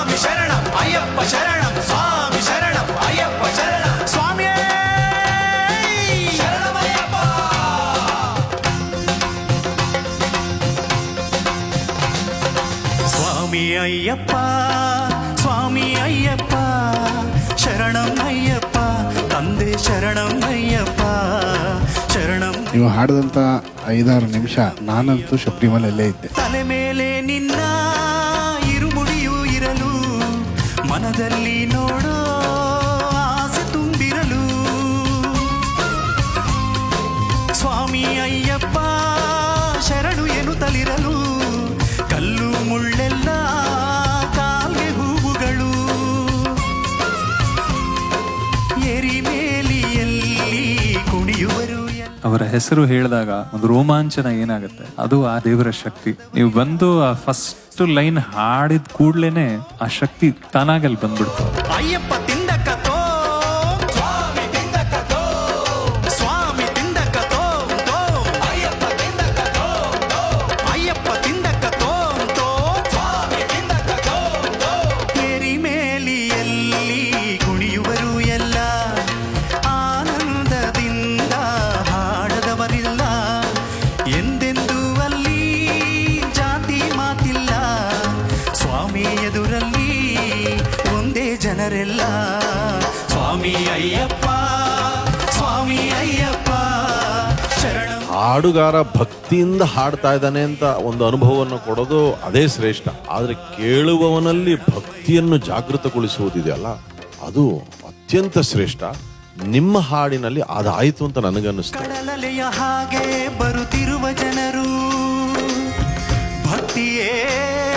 ಸ್ವಾಮಿ ಶರಣಂ ಅಯ್ಯಪ್ಪ ಶರಣಂ ಸ್ವಾಮಿ ಶರಣಂ ಅಯ್ಯಪ್ಪ ಶರಣಂ ಸ್ವಾಮಿಯೇ ಶರಣಮಯ್ಯಪ್ಪ. ಸ್ವಾಮಿ ಅಯ್ಯಪ್ಪ ಸ್ವಾಮಿ ಅಯ್ಯಪ್ಪ ಶರಣಂ ಅಯ್ಯಪ್ಪ ತಂದೆ ಶರಣಂ ಅಯ್ಯಪ್ಪ ಶರಣಂ. ನೀವು ಹಾಡಿದಂಥ 5-6 ನಿಮಿಷ ನಾನಂತೂ ಶಬರಿಮಲೆಯಲ್ಲೇ ಇದ್ದೆ. ತಲೆ ಮೇಲೆ ನಿನ್ನ ಇರುಮುಡಿಯೂ ಇರಲು ಮನದಲ್ಲಿ ನೋಡೋ ಆಸೆ ತುಂಬಿರಲು ಸ್ವಾಮಿ ಅಯ್ಯಪ್ಪ ಶರಣು ಎನ್ನುತ್ತಲಿರಲು ಕಲ್ಲು ಮುಳ್ಳೆಲ್ಲ ಕಾಲ್ಗೆ ಹೂವುಗಳು ಎರಿಮೇಲಿಯಲ್ಲಿ ಕುಣಿಯುವರು. ಅವರ ಹೆಸರು ಹೇಳಿದಾಗ ಒಂದು ರೋಮಾಂಚನ ಏನಾಗುತ್ತೆ, ಅದು ಆ ದೇವರ ಶಕ್ತಿ. ನೀವು ಬಂದು ಆ ಫಸ್ಟ್ ಲೈನ್ ಹಾಡಿದ ಕೂಡ್ಲೇನೆ ಆ ಶಕ್ತಿ ತಾನಾಗಲ್ಲಿ ಬಂದ್ಬಿಡ್ತು. ಅಯ್ಯಪ್ಪ ತಿಂದಕತೋ ಸ್ವಾಮಿ ತಿಂದಕತೋ ಸ್ವಾಮಿ ತಿಂದಕತೋ ಅಯ್ಯಪ್ಪ ತಿಂದಕತೋ ಅಯ್ಯಪ್ಪ ತಿಂದಕತೋ ಸ್ವಾಮಿ ತಿಂದಕತೋ. ಎರಿಮೇಲಿಯಲ್ಲಿ ಕುಣಿಯುವರು ಎಲ್ಲ ಆನಂದದಿಂದ ಹಾಡದವರಿಲ್ಲ ಎಂದೆಂದೂ ಅಲ್ಲಿ ಜಾತಿ ಮಾತಿಲ್ಲ ಸ್ವಾಮಿ ಎದುರಲ್ಲಿ ಒಂದೇ ಜನರೆಲ್ಲ. ಸ್ವಾಮಿ ಅಯ್ಯಪ್ಪ ಸ್ವಾಮಿ ಅಯ್ಯಪ್ಪ ಶರಣಂ. ಹಾಡುಗಾರ ಭಕ್ತಿಯಿಂದ ಹಾಡ್ತಾ ಇದ್ದಾನೆ ಅಂತ ಒಂದು ಅನುಭವವನ್ನು ಕೊಡೋದು ಅದೇ ಶ್ರೇಷ್ಠ. ಆದರೆ ಕೇಳುವವನಲ್ಲಿ ಭಕ್ತಿಯನ್ನು ಜಾಗೃತಗೊಳಿಸುವುದಿದೆಯಲ್ಲ, ಅದು ಅತ್ಯಂತ ಶ್ರೇಷ್ಠ. ನಿಮ್ಮ ಹಾಡಿನಲ್ಲಿ ಅದಾಯಿತು ಅಂತ ನನಗನ್ನಿಸ್ತು. ಕಡಲಲೆಯ ಹಾಗೆ ಬರುತ್ತಿರುವ ಜನರು ಭಕ್ತಿಯೇ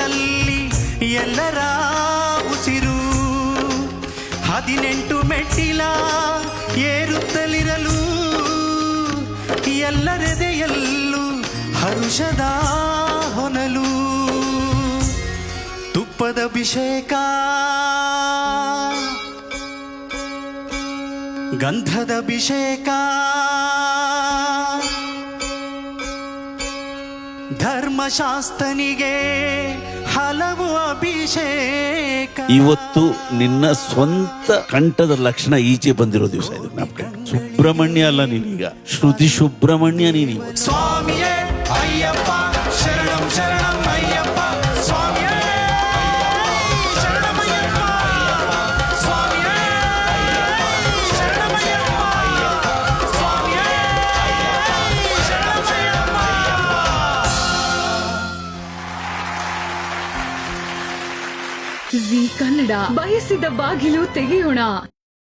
ಅಲ್ಲಿ ಎಲ್ಲರ ಉಸಿರು. 18 ಮೆಟ್ಟಿಲ ಏರುತ್ತಲಿರಲು ಎಲ್ಲರೆದೆಯಲ್ಲೂ ಹರುಷದ ಹೊನಲು. ತುಪ್ಪದ ಅಭಿಷೇಕ ಗಂಧದ ಅಭಿಷೇಕ ಧರ್ಮಶಾಸ್ತ್ರನಿಗೆ ಹಲವು ಅಭಿಷೇಕ. ಇವತ್ತು ನಿನ್ನ ಸ್ವಂತ ಕಂಠದ ಲಕ್ಷಣ ಈಚೆ ಬಂದಿರೋ ದಿವಸ ಇದು. ಸುಬ್ರಹ್ಮಣ್ಯ ಅಲ್ಲ ನೀನೀಗ, ಶ್ರುತಿ ಸುಬ್ರಹ್ಮಣ್ಯ ನೀನು. ಸ್ವಾಮಿಯೇ ಅಯ್ಯಪ್ಪ ಶರಣಂ ಶರಣಂ ಅಯ್ಯಪ್ಪ ಸ್ವಾಮಿಯೇ ಶರಣಮಯ್ಯಪ್ಪ ಸ್ವಾಮಿಯೇ ಶರಣಮಯ್ಯಪ್ಪ ಸ್ವಾಮಿಯೇ ಶರಣಮಯ್ಯಪ್ಪ. ಜೀ ಕನ್ನಡ ಬಯಸಿದ ಬಾಗಿಲು ತೆಗೆಯೋಣ.